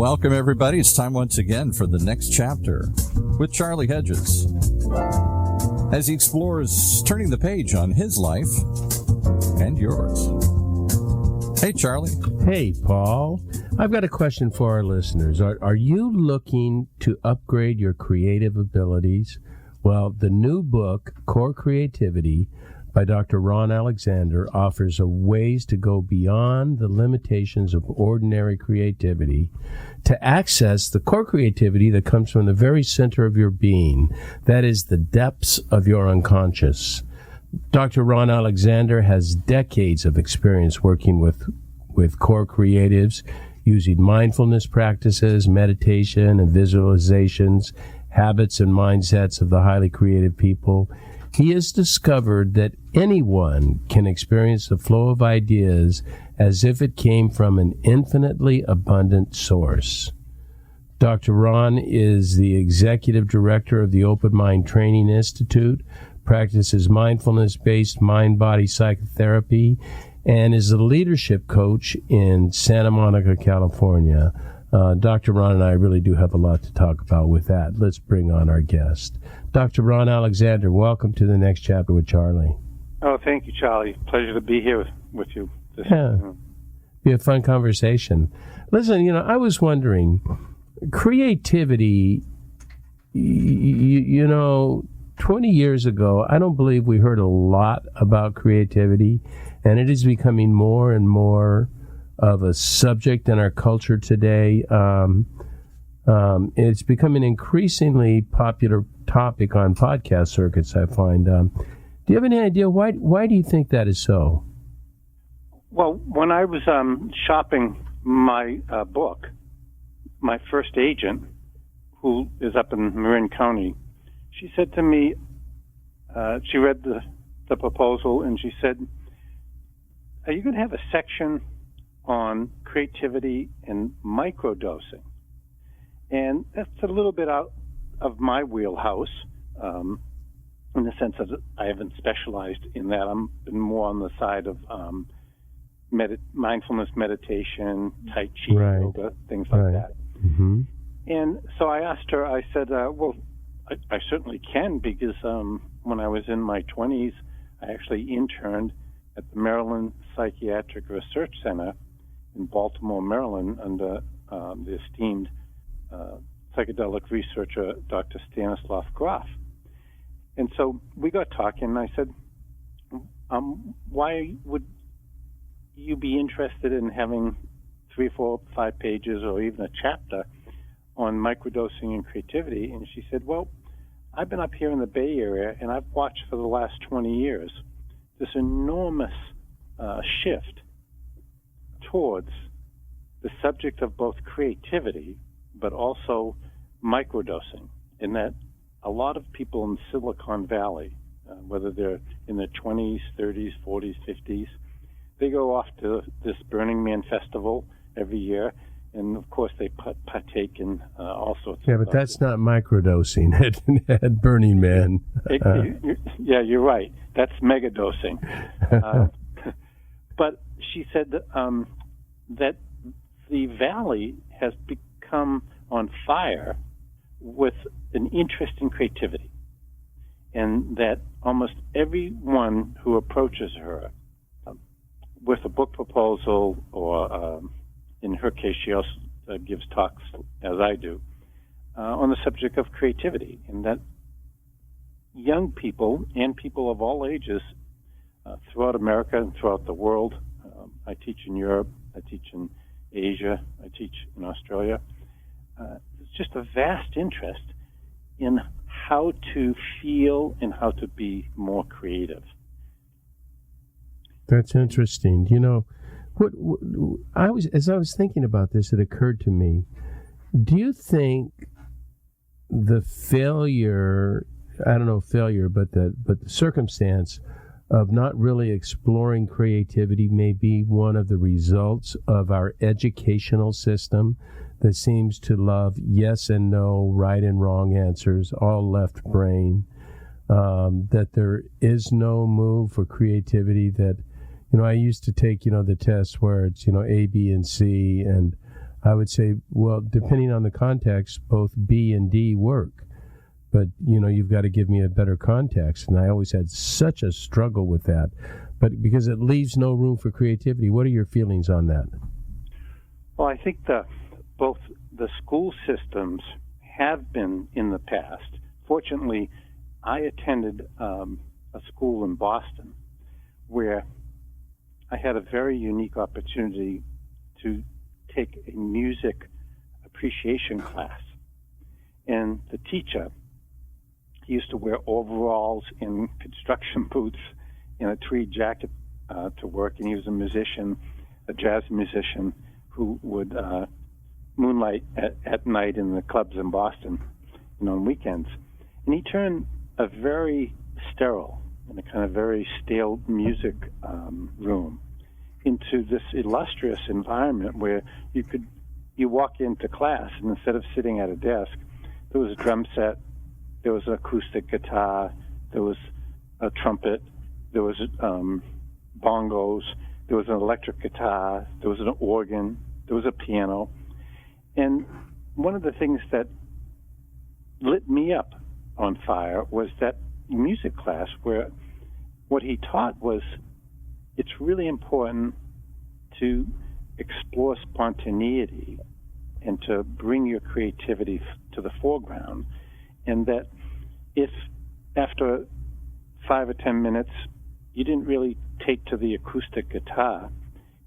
Welcome, everybody. It's time once again for the next chapter with Charlie Hedges as he explores turning the page on his life and yours. Hey, Charlie. Hey, Paul. I've got a question for our listeners. Are you looking to upgrade your creative abilities? Well, the new book, Core Creativity, by Dr. Ron Alexander, offers ways to go beyond the limitations of ordinary creativity to access the core creativity that comes from the very center of your being, that is, the depths of your unconscious. Dr. Ron Alexander has decades of experience working with core creatives, using mindfulness practices, meditation, and visualizations, habits and mindsets of the highly creative people. He has discovered that anyone can experience the flow of ideas as if it came from an infinitely abundant source. Dr. Ron is the executive director of the Open Mind Training Institute, practices mindfulness-based mind-body psychotherapy, and is a leadership coach in Santa Monica, California. Dr. Ron and I really do have a lot to talk about with that. Let's bring on our guest. Dr. Ron Alexander, welcome to the next chapter with Charlie. Oh, thank you, Charlie. Pleasure to be here with you. Be a fun conversation. Listen, I was wondering, creativity, 20 years ago, I don't believe we heard a lot about creativity, and it is becoming more and more of a subject in our culture today. It's become an increasingly popular topic on podcast circuits, I find. Do you have any idea why do you think that is so? Well, when I was shopping my book, my first agent, who is up in Marin County, she said to me, she read the proposal, and she said, "Are you going to have a section on creativity and microdosing?" And that's a little bit out of my wheelhouse, in the sense that I haven't specialized in that. I'm been more on the side of mindfulness meditation, Tai Chi, yoga, things like that. Mm-hmm. And so I asked her, I said, well, I certainly can, because when I was in my 20s, I actually interned at the Maryland Psychiatric Research Center in Baltimore, Maryland, under the esteemed psychedelic researcher, Dr. Stanislav Grof. And so we got talking, and I said, why would you be interested in having 3, 4, 5 pages or even a chapter on microdosing and creativity? And she said, well, I've been up here in the Bay Area, and I've watched for the last 20 years this enormous shift towards the subject of both creativity but also microdosing, in that a lot of people in Silicon Valley, whether they're in their 20s, 30s, 40s, 50s, they go off to this Burning Man festival every year, and of course they partake in all sorts of... Yeah, but that's not microdosing at Burning Man. Yeah, you're right. That's megadosing. But she said that the valley has become on fire with an interest in creativity, and that almost everyone who approaches her with a book proposal, or in her case, she also gives talks, as I do, on the subject of creativity, and that young people and people of all ages throughout America and throughout the world, I teach in Europe, I teach in Asia, I teach in Australia, it's just a vast interest in how to feel and how to be more creative. That's interesting. As I was thinking about this, it occurred to me, do you think the failure, I don't know failure, but the circumstance of not really exploring creativity may be one of the results of our educational system that seems to love yes and no, right and wrong answers, all left brain, that there is no move for creativity, that, I used to take, the tests where it's, A, B, and C, and I would say, well, depending on the context, both B and D work. But, you've got to give me a better context. And I always had such a struggle with that. But because it leaves no room for creativity. What are your feelings on that? Well, I think both the school systems have been in the past. Fortunately, I attended a school in Boston where I had a very unique opportunity to take a music appreciation class. And the teacher, he used to wear overalls and construction boots and a tweed jacket to work, and he was a musician, a jazz musician who would moonlight at night in the clubs in Boston, on weekends. And he turned a very sterile and a kind of very stale music room into this illustrious environment where you walk into class, and instead of sitting at a desk, there was a drum set, there was an acoustic guitar, there was a trumpet, there was bongos, there was an electric guitar, there was an organ, there was a piano. And one of the things that lit me up on fire was that music class where what he taught was it's really important to explore spontaneity and to bring your creativity to the foreground, and that if after 5 or 10 minutes you didn't really take to the acoustic guitar,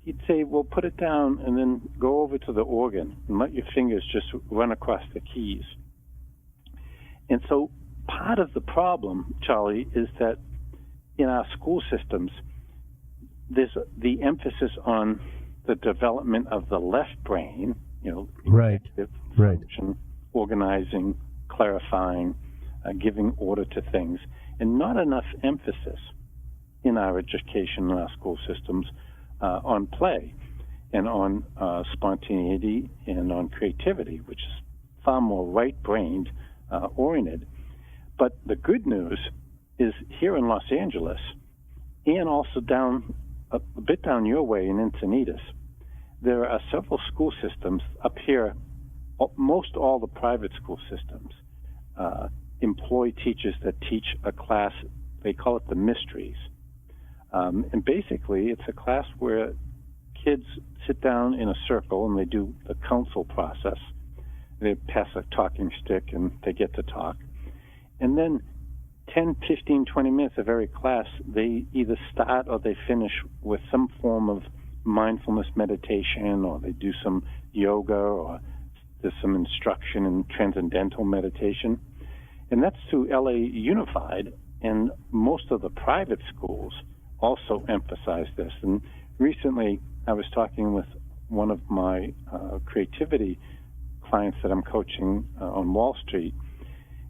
he'd say, well, put it down and then go over to the organ and let your fingers just run across the keys. And so part of the problem, Charlie, is that in our school systems, there's the emphasis on the development of the left brain, right, function, organizing, clarifying, giving order to things, and not enough emphasis in our education, in our school systems, on play and on spontaneity and on creativity, which is far more right-brained oriented. But the good news is here in Los Angeles, and also down a bit down your way in Encinitas, there are several school systems up here. Most all the private school systems employ teachers that teach a class. They call it the mysteries. And basically, it's a class where kids sit down in a circle and they do the counsel process. They pass a talking stick and they get to talk. And then 10, 15, 20 minutes of every class, they either start or they finish with some form of mindfulness meditation, or they do some yoga, or there's some instruction in transcendental meditation. And that's through LA Unified, and most of the private schools also emphasize this. And recently I was talking with one of my creativity clients that I'm coaching on Wall Street,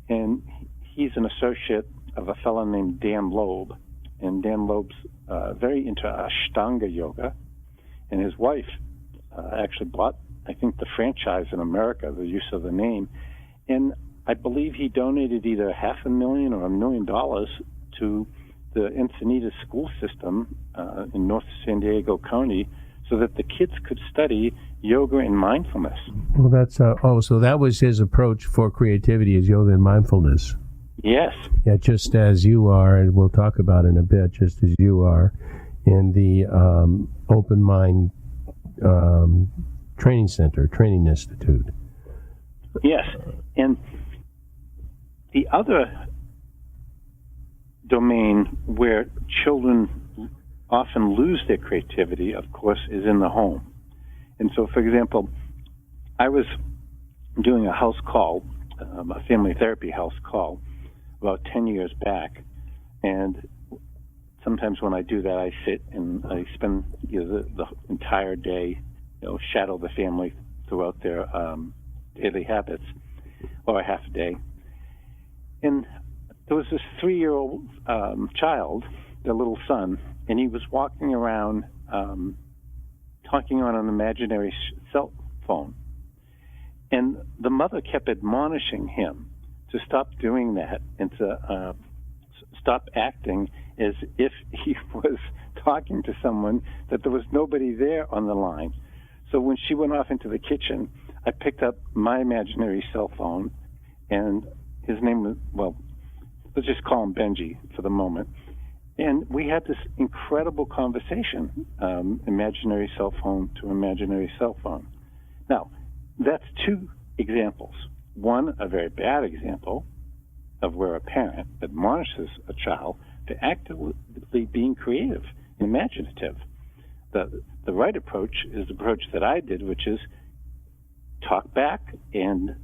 and he's an associate of a fellow named Dan Loeb, and Dan Loeb's very into Ashtanga yoga, and his wife actually bought, I think, the franchise in America, the use of the name, and I believe he donated either $500,000 or $1 million to the Encinitas school system in North San Diego County so that the kids could study yoga and mindfulness. Well, that's so that was his approach for creativity, is yoga and mindfulness. Yes. Yeah, just as you are, and we'll talk about it in a bit, just as you are, in the Open Mind Training Center, Training Institute. Yes, and the other domain where children often lose their creativity, of course, is in the home. And so, for example, I was doing a house call, a family therapy house call, about 10 years back, and sometimes when I do that, I sit and I spend the entire day, shadow the family throughout their daily habits, or a half a day. And there was this 3-year-old child, their little son, and he was walking around talking on an imaginary cell phone. And the mother kept admonishing him to stop doing that and to stop acting as if he was talking to someone, that there was nobody there on the line. So when she went off into the kitchen, I picked up my imaginary cell phone, and his name was, well, let's just call him Benji for the moment. And we had this incredible conversation, imaginary cell phone to imaginary cell phone. Now, that's two examples. One, a very bad example of where a parent admonishes a child to actively being creative and imaginative. The right approach is the approach that I did, which is talk back and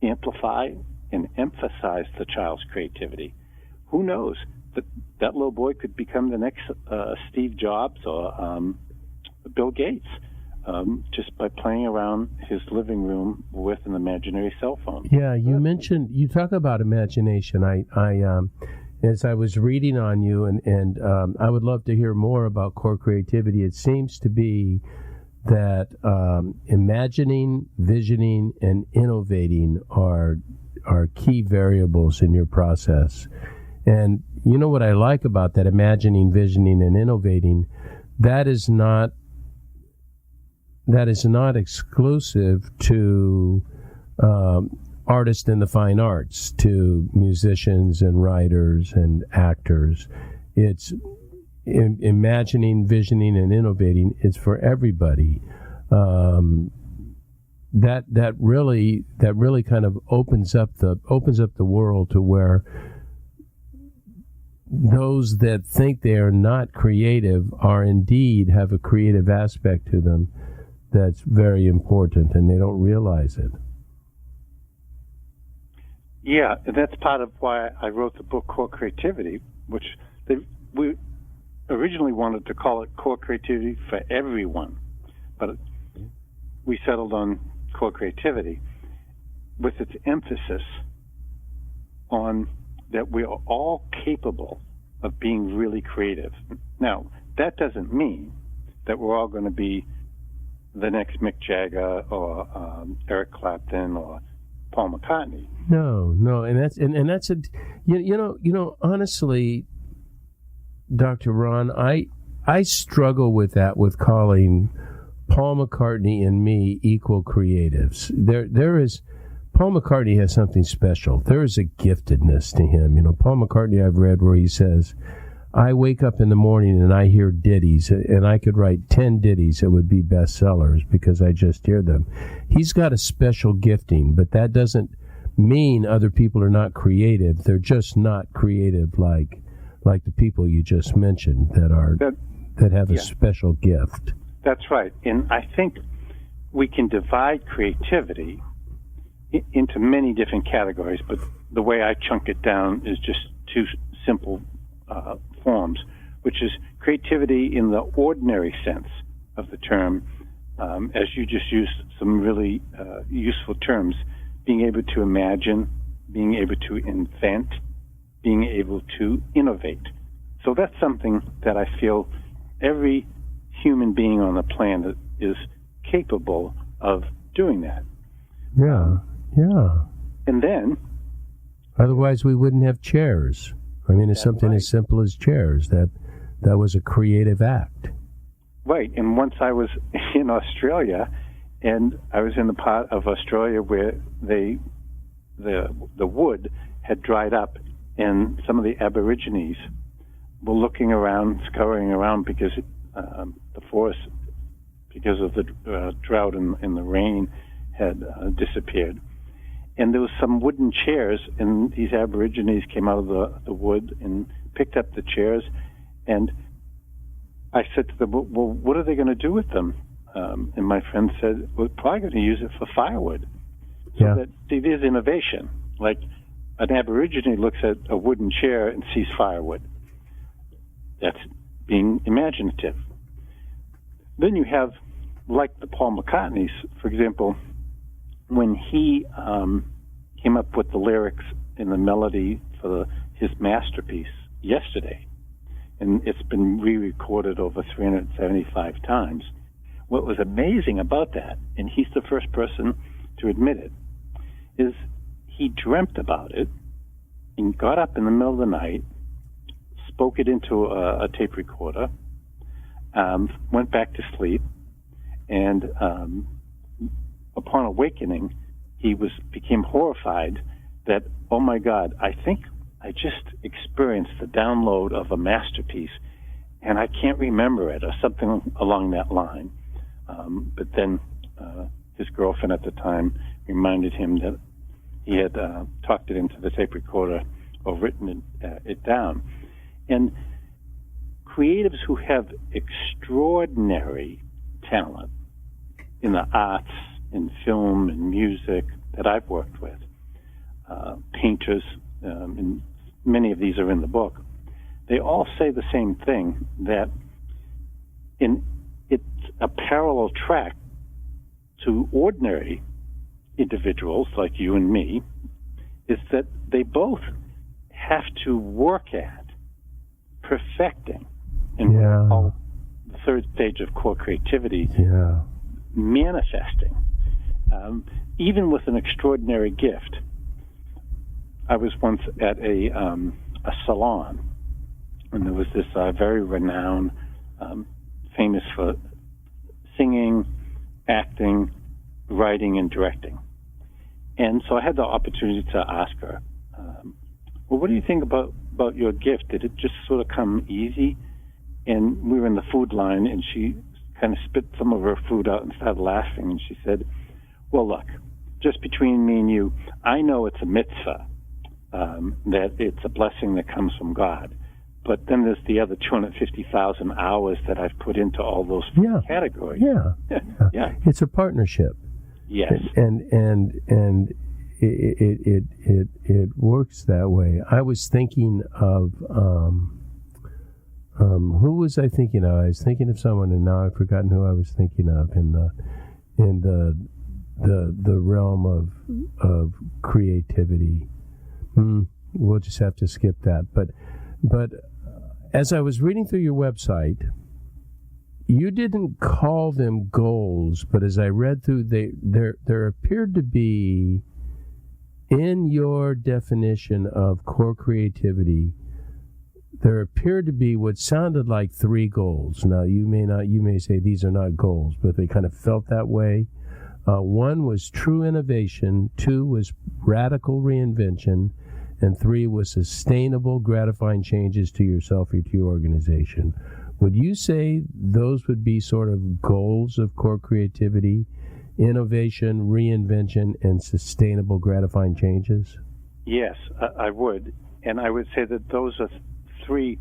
amplify and emphasize the child's creativity. Who knows? That little boy could become the next Steve Jobs or Bill Gates just by playing around his living room with an imaginary cell phone. Yeah, you talk about imagination. I as I was reading on you, and I would love to hear more about core creativity. It seems to be that imagining, visioning, and innovating are key variables in your process. And you know what I like about that, imagining, visioning, and innovating, that is not exclusive to artists in the fine arts, to musicians and writers and actors. It's imagining, visioning, and innovating. It's for everybody. That really kind of opens up the world to where those that think they are not creative are indeed have a creative aspect to them that's very important, and they don't realize it. Yeah, and that's part of why I wrote the book Core Creativity, which we originally wanted to call it Core Creativity for Everyone, but we settled on Core Creativity with its emphasis on that we are all capable of being really creative. Now, that doesn't mean that we're all going to be the next Mick Jagger or Eric Clapton or Paul McCartney. No, and that's a you know honestly, Dr. Ron, I struggle with that, with calling Paul McCartney and me equal creatives. There is Paul McCartney has something special. There is a giftedness to him. You know, Paul McCartney, I've read where he says, I wake up in the morning and I hear ditties, and I could write 10 ditties that would be bestsellers because I just hear them. He's got a special gifting, but that doesn't mean other people are not creative. They're just not creative like the people you just mentioned that have a special gift. That's right. And I think we can divide creativity into many different categories, but the way I chunk it down is just two simple forms, which is creativity in the ordinary sense of the term, as you just used some really useful terms, being able to imagine, being able to invent, being able to innovate. So that's something that I feel every human being on the planet is capable of doing that. Yeah. And then, otherwise we wouldn't have chairs. I mean, it's something as simple as chairs. That was a creative act. Right. And once I was in Australia, and I was in the part of Australia where the wood had dried up, and some of the Aborigines were looking around, scurrying around because the forest, because of the drought and the rain, had disappeared. And there was some wooden chairs, and these Aborigines came out of the wood and picked up the chairs. And I said to them, well, what are they going to do with them? And my friend said, we're probably going to use it for firewood. So that, see, there's innovation. Like an Aborigine looks at a wooden chair and sees firewood. That's being imaginative. Then you have, like the Paul McCartneys, for example, when he came up with the lyrics and the melody for his masterpiece, Yesterday, and it's been re-recorded over 375 times. What was amazing about that, and he's the first person to admit it, is he dreamt about it and got up in the middle of the night, spoke it into a tape recorder, went back to sleep, And upon awakening, he became horrified that, oh my God, I think I just experienced the download of a masterpiece, and I can't remember it, or something along that line. But then his girlfriend at the time reminded him that he had talked it into the tape recorder or written it down. And creatives who have extraordinary talent in the arts, in film and music that I've worked with, painters, and many of these are in the book, they all say the same thing, that it's a parallel track to ordinary individuals like you and me, is that they both have to work at perfecting and what I call the third stage of core creativity, manifesting, even with an extraordinary gift. I was once at a salon, and there was this very renowned, famous for singing, acting, writing, and directing. And so I had the opportunity to ask her, well, what do you think about your gift? Did it just sort of come easy? And we were in the food line, and she kind of spit some of her food out and started laughing. And she said, well, look, just between me and you, I know it's a mitzvah, that it's a blessing that comes from God. But then there's the other 250,000 hours that I've put into all those categories. Yeah. It's a partnership. Yes. And it works that way. I was thinking of who was I thinking of? I was thinking of someone, and now I've forgotten who I was thinking of in the realm of creativity. We'll just have to skip that. But as I was reading through your website, you didn't call them goals, but as I read through, there appeared to be, in your definition of core creativity, there appeared to be what sounded like 3 goals. Now, you may say these are not goals, but they kind of felt that way. 1 was true innovation, 2 was radical reinvention, and 3 was sustainable, gratifying changes to yourself or to your organization. Would you say those would be sort of goals of core creativity? Innovation, reinvention, and sustainable, gratifying changes? Yes, I would. And I would say that those are 3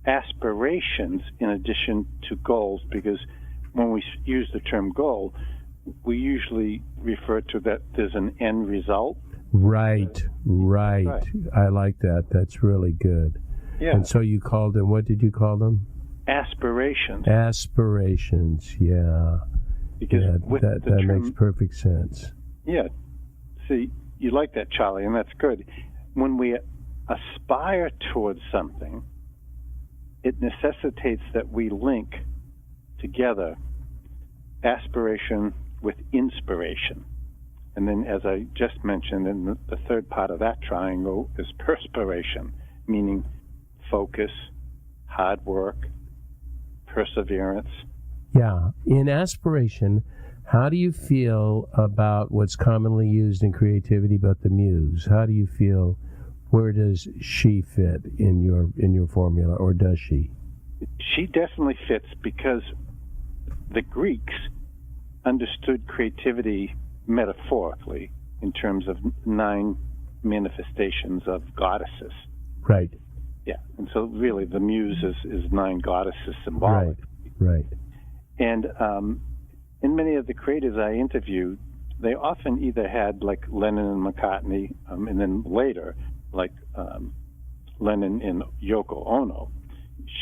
aspirations in addition to goals, because when we use the term goal, we usually refer to that there's an end result. Right. I like that. That's really good. Yeah. And so you called them, what did you call them? Aspirations. Aspirations, yeah. Because that makes perfect sense. Yeah. See, you like that, Charlie, and that's good. When we aspire towards something, it necessitates that we link together aspiration with inspiration. And then, as I just mentioned, in the third part of that triangle is perspiration, meaning focus, hard work, perseverance. Yeah. In aspiration, how do you feel about what's commonly used in creativity about the muse? How do you feel? Where does she fit in your formula, or does she? She definitely fits, because the Greeks understood creativity metaphorically in terms of 9 manifestations of goddesses. Right. Yeah. And so really the muse is 9 goddesses symbolic. Right. And in many of the creators I interviewed, they often either had like Lennon and McCartney, and then later like Lennon and Yoko Ono.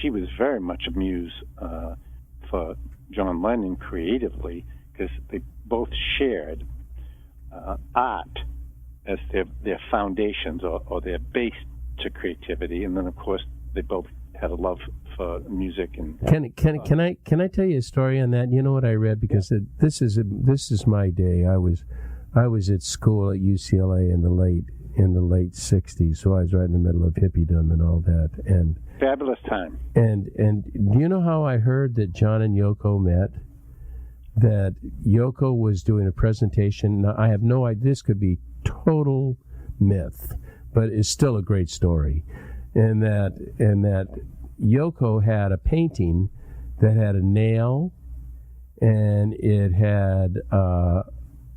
She was very much a muse for John Lennon creatively, because they both shared art as their foundations or their base to creativity, and then of course they both had a love for music. And can I tell you a story on that? You know what I read, because this is my day. I was at school at UCLA in the late '60s, so I was right in the middle of hippiedom and all that. And fabulous time. And do you know how I heard that John and Yoko met? that Yoko was doing a presentation. Now, I have no idea. This could be total myth, but it's still a great story. And that Yoko had a painting that had a nail, and it had a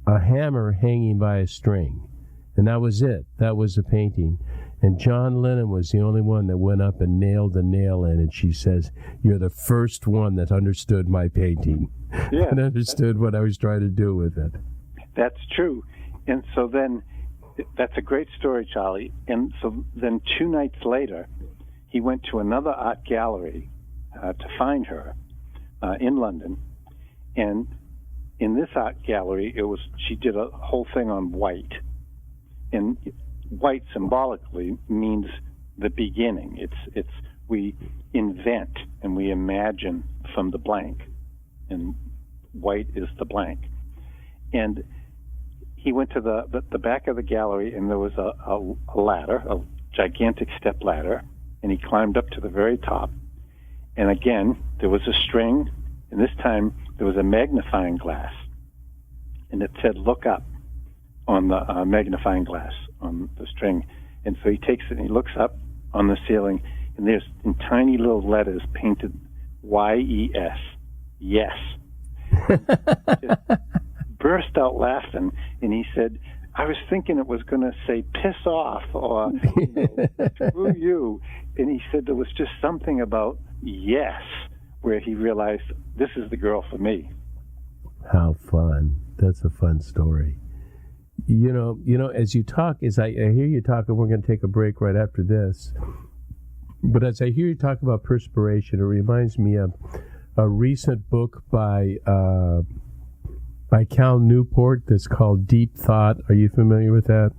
hammer hanging by a string. And that was it. That was the painting. And John Lennon was the only one that went up and nailed the nail in. And she says, "You're the first one that understood my painting." Yeah, and understood what I was trying to do with it. That's true. And so then, that's a great story, Charlie. And so then 2 nights later, he went to another art gallery to find her in London. And in this art gallery, she did a whole thing on white. And white symbolically means the beginning. It's we invent and we imagine from the blank, and white is the blank. And he went to the back of the gallery, and there was a ladder, a gigantic step ladder, and he climbed up to the very top. And again, there was a string, and this time there was a magnifying glass, and it said "Look up" on the magnifying glass on the string. And so he takes it and he looks up on the ceiling, and there's in tiny little letters painted Y-E-S, yes. Just burst out laughing, and he said, "I was thinking it was going to say piss off or screw you." And he said there was just something about yes where he realized this is the girl for me. How fun. That's a fun story. You know, as you talk, as I hear you talk, and we're going to take a break right after this, but as I hear you talk about perspiration, it reminds me of a recent book by Cal Newport that's called Deep Thought. Are you familiar with that?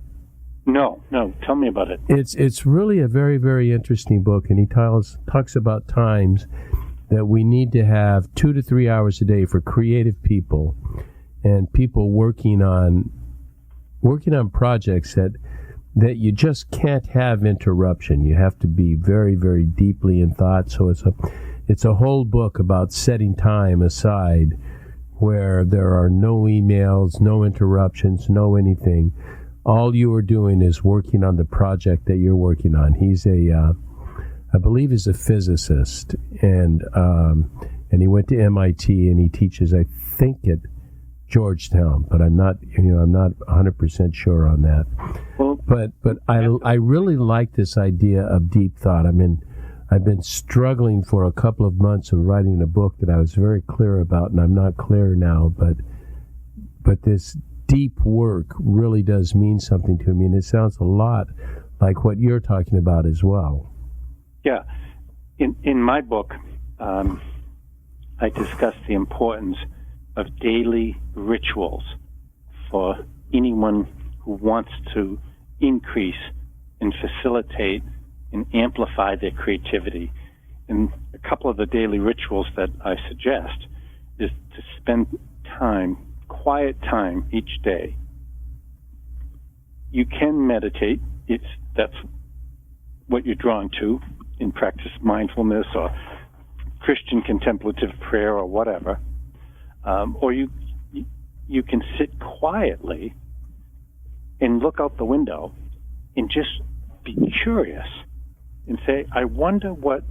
No. Tell me about it. It's really a very, very interesting book, and he talks about times that we need to have 2 to 3 hours a day for creative people and people working on projects that you just can't have interruption. You have to be very, very deeply in thought. So it's a whole book about setting time aside where there are no emails, no interruptions, no anything. All you are doing is working on the project that you're working on. He's I believe he's a physicist, and he went to MIT, and he teaches, I think, at Georgetown, but I'm not 100% sure on that. Well, but I really like this idea of deep thought. I mean, I've been struggling for a couple of months of writing a book that I was very clear about, and I'm not clear now, but this deep work really does mean something to me, and it sounds a lot like what you're talking about as well. Yeah. In my book, I discuss the importance of daily rituals for anyone who wants to increase and facilitate and amplify their creativity. And a couple of the daily rituals that I suggest is to spend time, quiet time each day. You can meditate. That's what you're drawn to in practice mindfulness or Christian contemplative prayer or whatever. Or you can sit quietly and look out the window and just be curious and say, I wonder what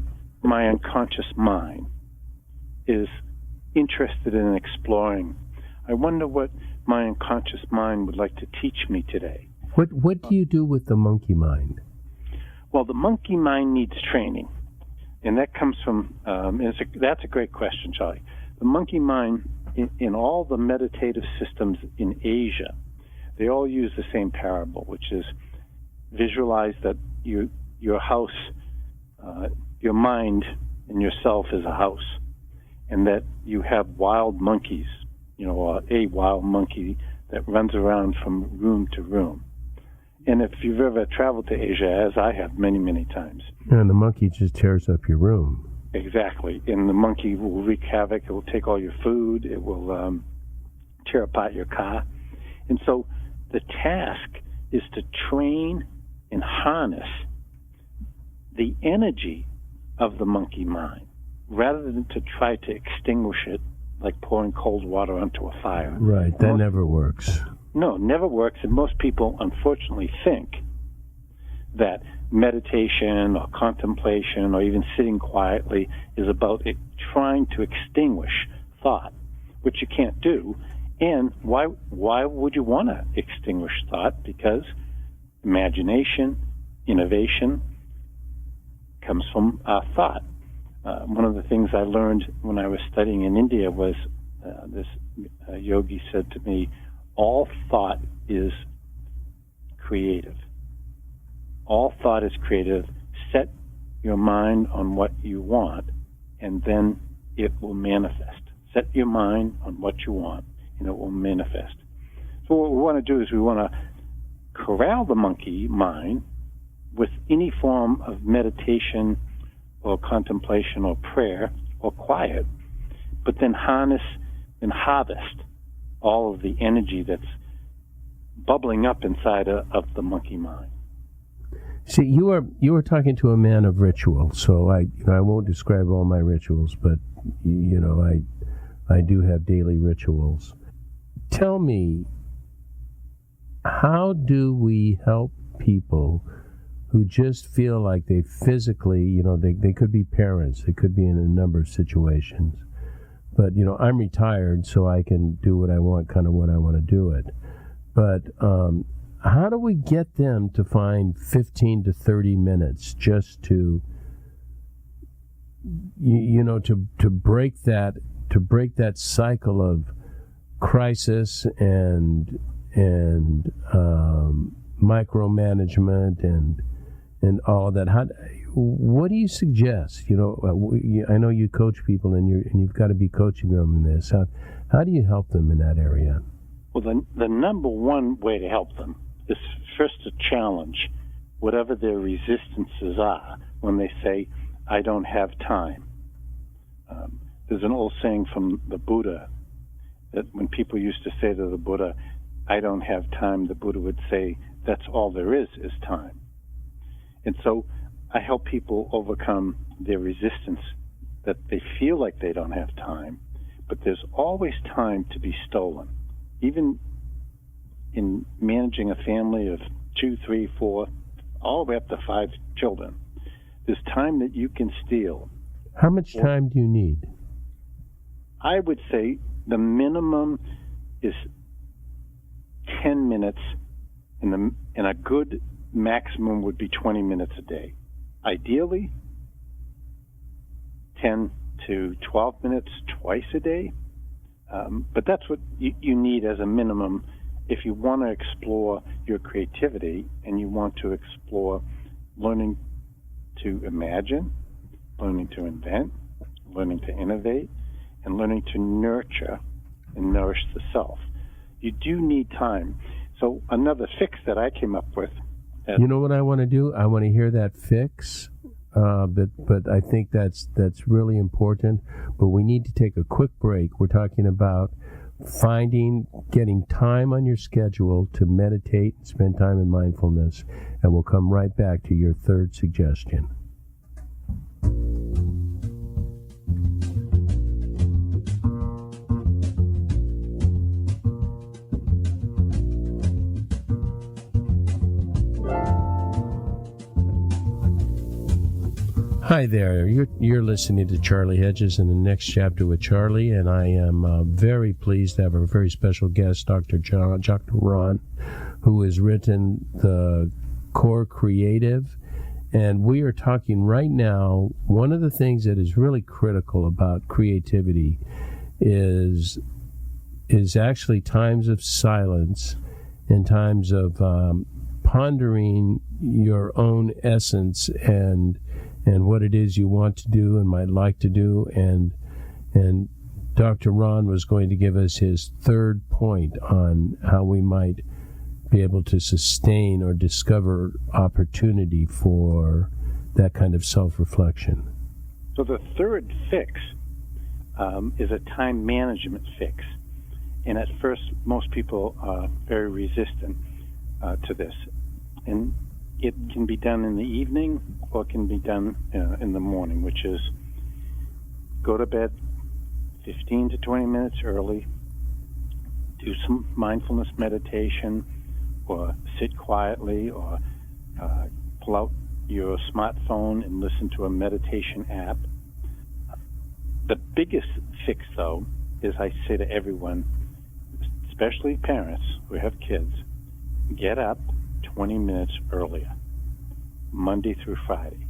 my unconscious mind is interested in exploring. I wonder what my unconscious mind would like to teach me today. What do you do with the monkey mind? Well, the monkey mind needs training, and that comes from, that's a great question, Charlie. The monkey mind, in all the meditative systems in Asia, they all use the same parable, which is visualize that your house, your mind and yourself is a house, and that you have wild monkeys, a wild monkey that runs around from room to room. And if you've ever traveled to Asia, as I have many, many times. And the monkey just tears up your room. Exactly. And the monkey will wreak havoc. It will take all your food. It will tear apart your car. And so the task is to train and harness the energy of the monkey mind rather than to try to extinguish it like pouring cold water onto a fire. Right, that never works. No, never works, and most people, unfortunately, think that meditation or contemplation or even sitting quietly is about trying to extinguish thought, which you can't do. And why would you want to extinguish thought? Because imagination, innovation comes from thought. One of the things I learned when I was studying in India was this yogi said to me, all thought is creative. All thought is creative. Set your mind on what you want, and then it will manifest. Set your mind on what you want, and it will manifest. So what we want to do is we want to corral the monkey mind with any form of meditation or contemplation or prayer or quiet, but then harness and harvest all of the energy that's bubbling up inside of the monkey mind. See, you are talking to a man of ritual, so I won't describe all my rituals, but I do have daily rituals. Tell me, how do we help people who just feel like they physically, they could be parents, they could be in a number of situations, but I'm retired, so I can do what I want, kind of when I want to do it. But how do we get them to find 15 to 30 minutes just to, to break that cycle of crisis and micromanagement and all of that? What do you suggest? I know you coach people, and you've got to be coaching them in this. How do you help them in that area? Well, the number one way to help them is first to challenge whatever their resistances are when they say, I don't have time. There's an old saying from the Buddha that when people used to say to the Buddha, I don't have time, the Buddha would say, that's all there is time. And so I help people overcome their resistance that they feel like they don't have time, but there's always time to be stolen. Even in managing a family of 2, 3, 4, all the way up to 5 children, there's time that you can steal. How much time do you need? I would say the minimum is 10 minutes, and a good maximum would be 20 minutes a day. Ideally, 10 to 12 minutes twice a day. But that's what you need as a minimum if you want to explore your creativity and you want to explore learning to imagine, learning to invent, learning to innovate, and learning to nurture and nourish the self. You do need time. So another fix that I came up with. You know what I want to do? I want to hear that fix. But I think that's really important. But we need to take a quick break. We're talking about getting time on your schedule to meditate and spend time in mindfulness. And we'll come right back to your third suggestion. Hi there, you're listening to Charlie Hedges in the Next Chapter with Charlie, and I am very pleased to have a very special guest, Dr. Ron, who has written the Core Creative, and we are talking right now, one of the things that is really critical about creativity is actually times of silence and times of pondering your own essence and what it is you want to do and might like to do. And Dr. Ron was going to give us his third point on how we might be able to sustain or discover opportunity for that kind of self-reflection. So the third fix is a time management fix. And at first, most people are very resistant to this. And it can be done in the evening or it can be done in the morning, which is go to bed 15 to 20 minutes early, do some mindfulness meditation, or sit quietly, or pull out your smartphone and listen to a meditation app. The biggest fix, though, is I say to everyone, especially parents who have kids, get up 20 minutes earlier, Monday through Friday.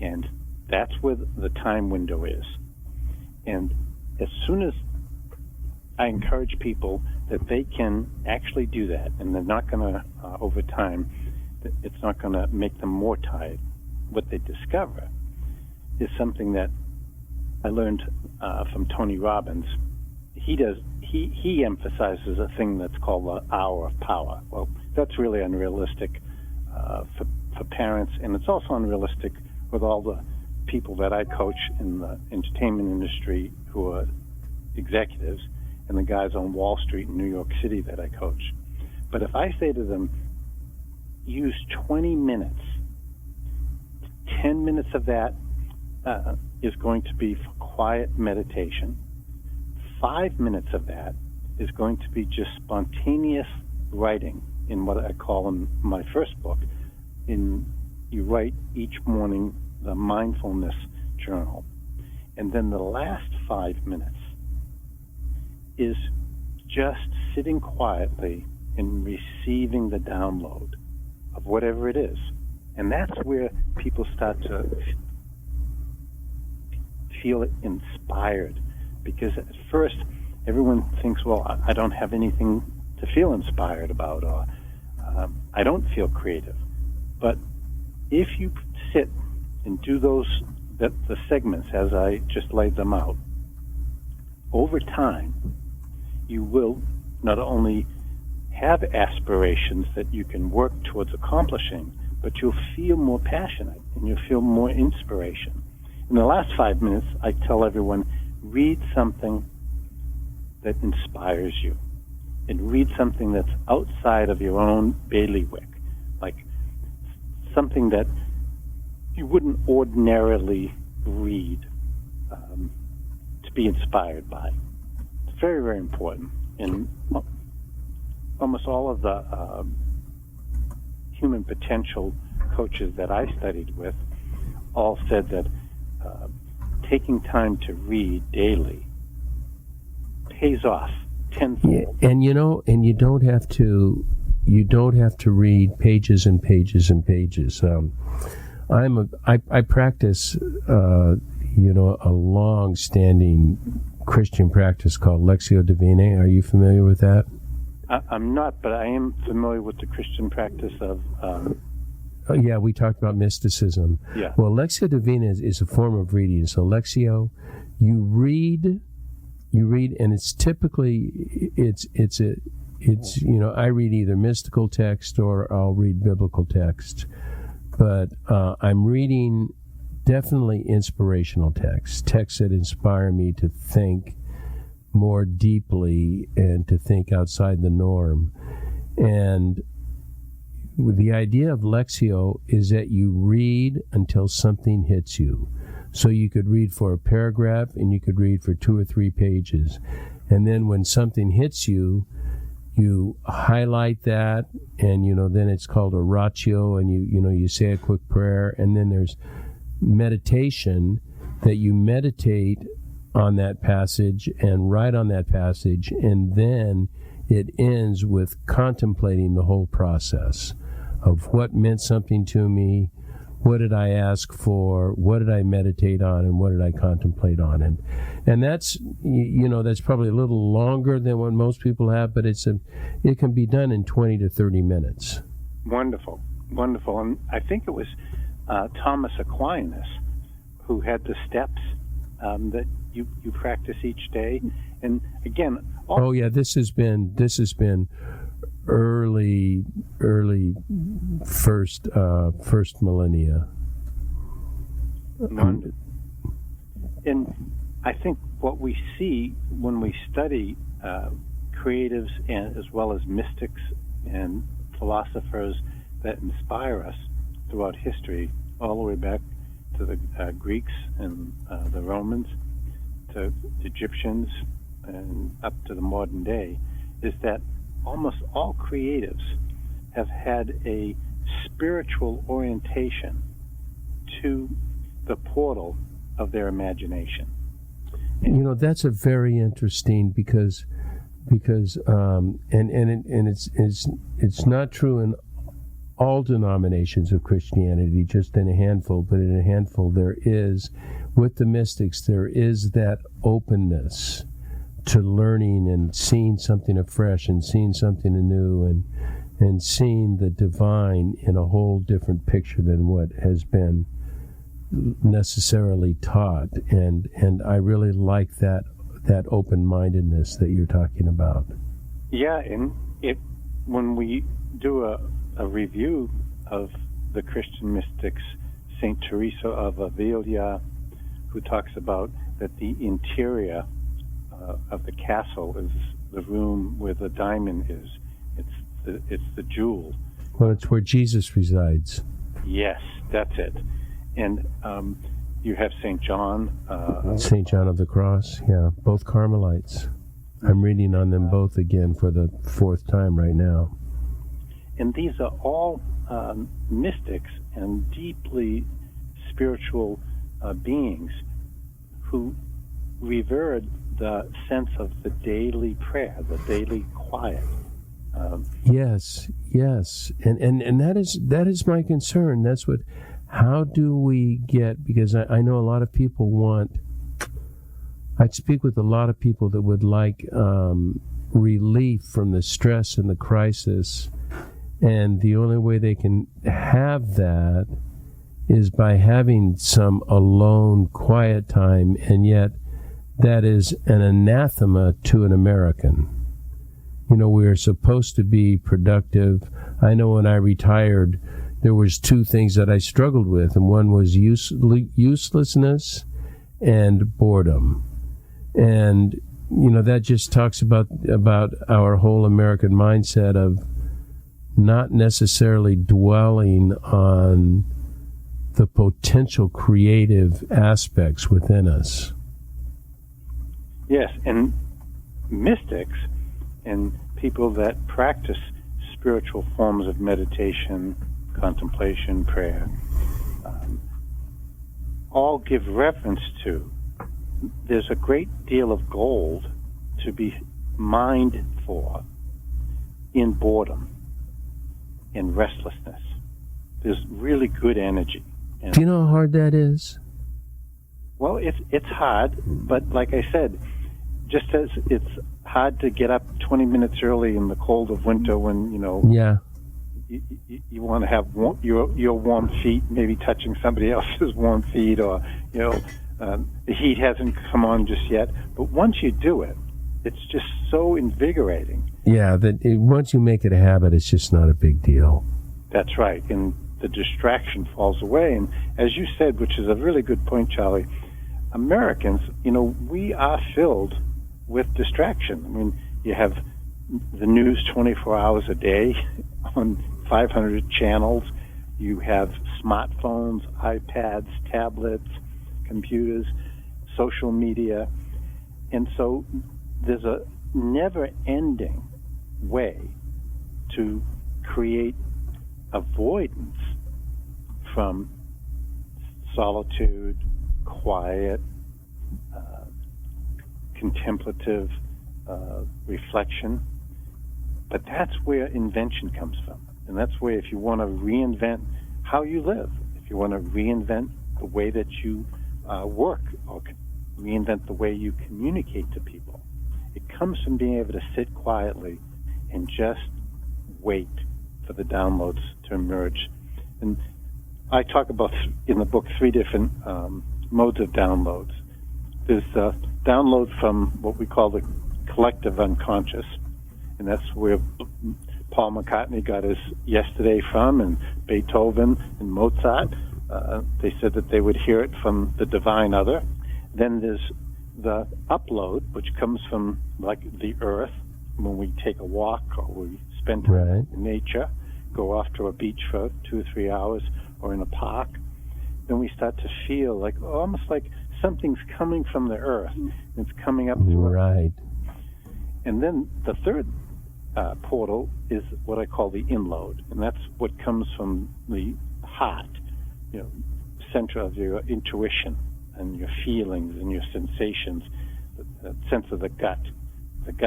And that's where the time window is. And as soon as I encourage people that they can actually do that, and they're not going to, over time, it's not going to make them more tired, what they discover is something that I learned from Tony Robbins. He emphasizes a thing that's called the hour of power. Well, that's really unrealistic for parents, and it's also unrealistic with all the people that I coach in the entertainment industry who are executives, and the guys on Wall Street in New York City that I coach. But if I say to them, use 20 minutes, 10 minutes of that is going to be for quiet meditation. 5 minutes of that is going to be just spontaneous writing in what I call in my first book. You write each morning the mindfulness journal. And then the last 5 minutes is just sitting quietly and receiving the download of whatever it is. And that's where people start to feel inspired. Because at first, everyone thinks, well, I don't have anything to feel inspired about, or I don't feel creative. But if you sit and do the segments as I just laid them out, over time, you will not only have aspirations that you can work towards accomplishing, but you'll feel more passionate and you'll feel more inspiration. In the last 5 minutes, I tell everyone, read something that inspires you, and read something that's outside of your own bailiwick, like something that you wouldn't ordinarily read to be inspired by. It's very, very important. And almost all of the human potential coaches that I studied with all said that taking time to read daily pays off tenfold. Yeah, and you don't have to read pages and pages and pages. I practice a long-standing Christian practice called Lectio Divina. Are you familiar with that? I'm not, but I am familiar with the Christian practice of. Yeah, we talked about mysticism. Yeah. Well, Lectio Divina is a form of reading. So Lectio, you read, and it's typically I read either mystical text or I'll read biblical text, but I'm reading definitely inspirational texts that inspire me to think more deeply and to think outside the norm. And the idea of Lectio is that you read until something hits you. So you could read for a paragraph and you could read for 2 or 3 pages. And then when something hits you, you highlight that, and then it's called oratio, and you say a quick prayer, and then there's meditation, that you meditate on that passage and write on that passage, and then it ends with contemplating the whole process of what meant something to me, what did I ask for, what did I meditate on, and what did I contemplate on. And that's that's probably a little longer than what most people have, but it can be done in 20 to 30 minutes. Wonderful. And I think it was Thomas Aquinas who had the steps that you practice each day. And again, this has been early first millennia. And I think what we see when we study creatives and as well as mystics and philosophers that inspire us throughout history, all the way back to the Greeks and the Romans, to Egyptians and up to the modern day, is that almost all creatives have had a spiritual orientation to the portal of their imagination. That's a very interesting because it's not true in all denominations of Christianity, just in a handful, but in a handful there is, with the mystics, there is that openness to learning and seeing something afresh and seeing something anew and seeing the divine in a whole different picture than what has been necessarily taught. And I really like that open-mindedness that you're talking about. Yeah, and when we do a review of the Christian mystics, Saint Teresa of Avila, who talks about that the interior of the castle is the room where the diamond is. It's the jewel. Well, it's where Jesus resides. Yes, that's it. And you have St. John. St. John of the Cross, yeah, both Carmelites. I'm reading on them both again for the fourth time right now. And these are all mystics and deeply spiritual beings who revered the sense of the daily prayer, the daily quiet. Yes, and that is my concern. That's what. How do we get? Because I know a lot of people want. I'd speak with a lot of people that would like relief from the stress and the crisis, and the only way they can have that is by having some alone, quiet time, and yet that is an anathema to an American. We are supposed to be productive. I know when I retired, there was two things that I struggled with, and one was uselessness and boredom. And, that just talks about our whole American mindset of not necessarily dwelling on the potential creative aspects within us. Yes, and mystics and people that practice spiritual forms of meditation, contemplation, prayer, all give reference to there's a great deal of gold to be mined for in boredom, in restlessness. There's really good energy. Do you know how hard that is? Well, it's hard, but like I said, just as it's hard to get up 20 minutes early in the cold of winter when, Yeah. You want to have your warm feet, maybe touching somebody else's warm feet, or the heat hasn't come on just yet. But once you do it, it's just so invigorating. Yeah, once you make it a habit, it's just not a big deal. That's right, and the distraction falls away. And as you said, which is a really good point, Charlie, Americans, we are filled with distraction. I mean, you have the news 24 hours a day on 500 channels. You have smartphones, iPads, tablets, computers, social media. And so there's a never-ending way to create avoidance from solitude, quiet, contemplative reflection. But that's where invention comes from. And that's where, if you want to reinvent how you live, if you want to reinvent the way that you work, or reinvent the way you communicate to people, it comes from being able to sit quietly and just wait for the downloads to emerge. And I talk about in the book 3 different modes of downloads. There's download from what we call the collective unconscious, and that's where Paul McCartney got his Yesterday from, and Beethoven and Mozart. They said that they would hear it from the divine other. Then there's the upload, which comes from like the earth, when we take a walk or we spend time in nature, go off to a beach for 2 or 3 hours or in a park. Then we start to feel like almost like something's coming from the earth. It's coming up through us. Right. And then the third portal is what I call the inload, and that's what comes from the heart, center of your intuition and your feelings and your sensations, the sense of the gut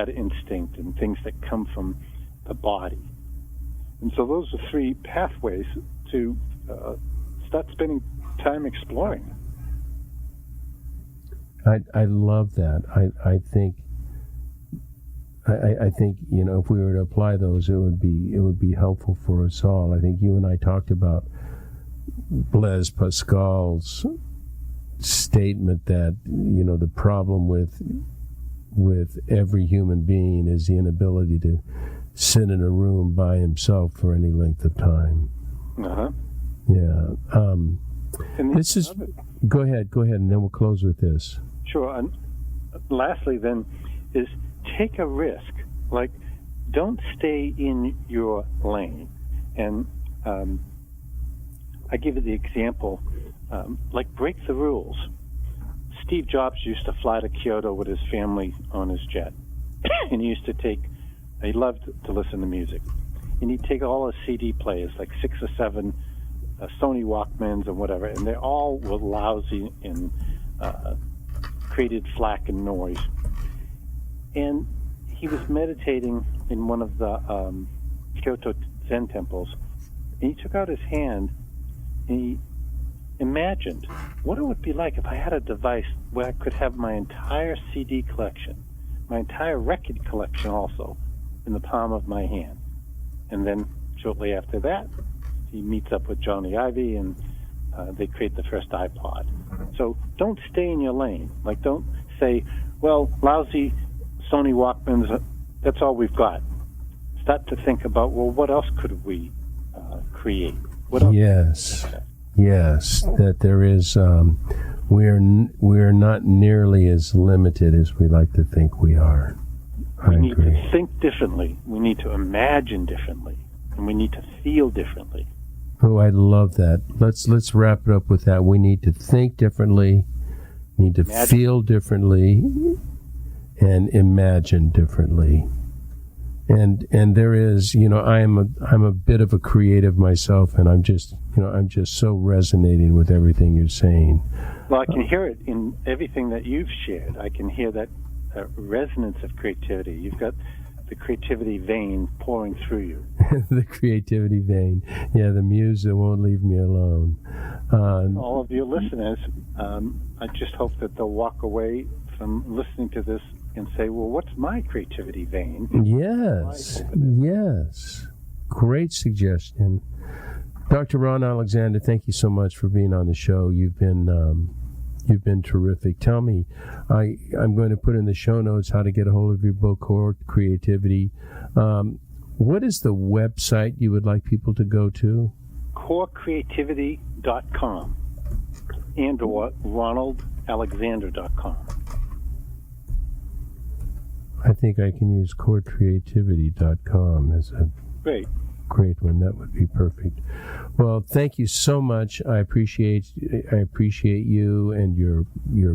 instinct, and things that come from the body. And so those are three pathways to start spending time exploring. I love that. I think if we were to apply those, it would be helpful for us all. I think you and I talked about Blaise Pascal's statement that the problem with every human being is the inability to sit in a room by himself for any length of time. Uh-huh. Yeah. This is. Go ahead, and then we'll close with this. Sure. And lastly, then, is take a risk. Like, don't stay in your lane. And I give you the example, like break the rules. Steve Jobs used to fly to Kyoto with his family on his jet. And he loved to listen to music. And he'd take all his CD players, like 6 or 7 Sony Walkmans and whatever, and they all were lousy and created flack and noise. And he was meditating in one of the Kyoto Zen temples, and he took out his hand and he imagined what it would be like if I had a device where I could have my entire CD collection, my entire record collection also, in the palm of my hand. And then shortly after that, he meets up with Johnny Ive, and they create the first iPod. So don't stay in your lane. Like, don't say, well, lousy Sony Walkmans, that's all we've got. Start to think about, well, what else could we create? What else? Yes, that there is, we're not nearly as limited as we like to think we are. We need to think differently. We need to imagine differently. And we need to feel differently. Oh, I love that. Let's wrap it up with that. We need to think differently, need to feel differently, and imagine differently. And there is, I'm a bit of a creative myself, and I'm just so resonating with everything you're saying. Well, I can hear it in everything that you've shared. I can hear that resonance of creativity. You've got the creativity vein pouring through you. The creativity vein. Yeah, the muse that won't leave me alone. All of your listeners, I just hope that they'll walk away from listening to this and say, well, what's my creativity vein? Yes. Great suggestion. Dr. Ron Alexander, thank you so much for being on the show. You've been terrific. Tell me, I'm going to put in the show notes how to get a hold of your book, Core Creativity. What is the website you would like people to go to? CoreCreativity.com and or RonaldAlexander.com. I think I can use CoreCreativity.com as a great one. That would be perfect. Well, thank you so much. I appreciate you and your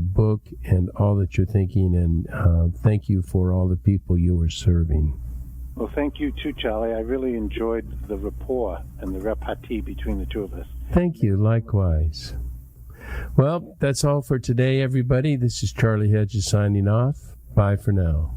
book and all that you're thinking, and thank you for all the people you are serving. Well, thank you too, Charlie. I really enjoyed the rapport and the repartee between the two of us. Thank you. Likewise. Well, that's all for today, everybody. This is Charlie Hedges signing off. Bye for now.